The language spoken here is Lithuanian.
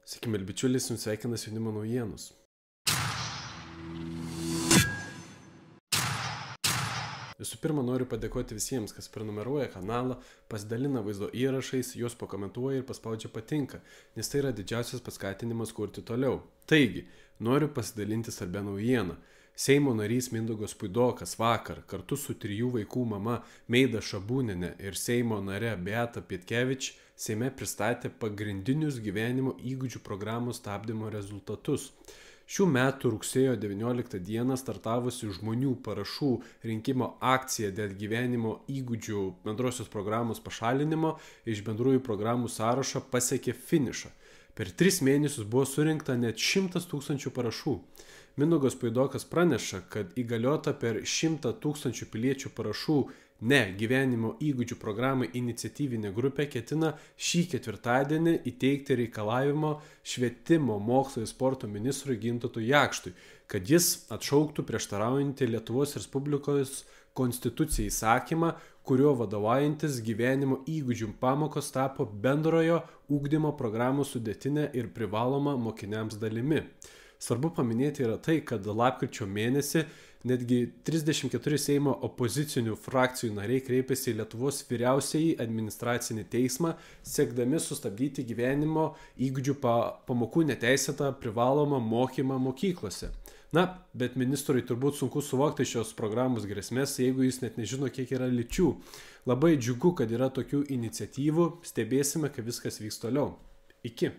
Sveiki, mėly bičiuliai, jums sveikinas jaunimo naujienos. Visų pirma, noriu padėkoti visiems, kas prenumeruoja kanalą, pasidalina vaizdo įrašais, juos pakomentuoja ir paspaudžia patinka, nes tai yra didžiausias paskatinimas kurti toliau. Taigi, noriu pasidalinti svarbia naujiena. Seimo narys Mindaugas Puidokas vakar kartu su 3 vaikų mama Meida Šabūnienė ir Seimo nare Beata Pietkevič Seime pristatė pagrindinius gyvenimo įgūdžių programų stabdymo rezultatus. Šių metų rugsėjo 19 dieną startavusi žmonių parašų rinkimo akcija dėl gyvenimo įgūdžių bendrosios programos pašalinimo iš bendrųjų programų sąrašo pasiekė finišą. Per 3 mėnesius buvo surinkta net 100 000 parašų. Mindaugas Puidokas praneša, kad įgaliota per 100 000 piliečių parašų gyvenimo įgūdžių programai iniciatyvinė grupė ketina šį ketvirtadienį įteikti reikalavimo švietimo, mokslo ir sporto ministrui Gintautui Jakštui, kad jis atšauktų prieštaraujantį Lietuvos Respublikos konstitucijai įsakymą, kuriuo vadovaujantis gyvenimo įgūdžių pamokos tapo bendrojo ugdymo programų sudėtinė ir privaloma mokiniams dalimi. Svarbu paminėti yra tai, kad lapkričio mėnesį netgi 34 Seimo opozicinių frakcijų nariai kreipėsi į Lietuvos vyriausiąjį administracinį teismą, siekdami sustabdyti gyvenimo įgūdžių pamokų neteisėtą privalomą mokymą mokyklose. Bet ministrui turbūt sunku suvokti šios programos grėsmės, jeigu jis net nežino, kiek yra lyčių. Labai džiugu, kad yra tokių iniciatyvų, stebėsime, kaip viskas vyks toliau. Iki.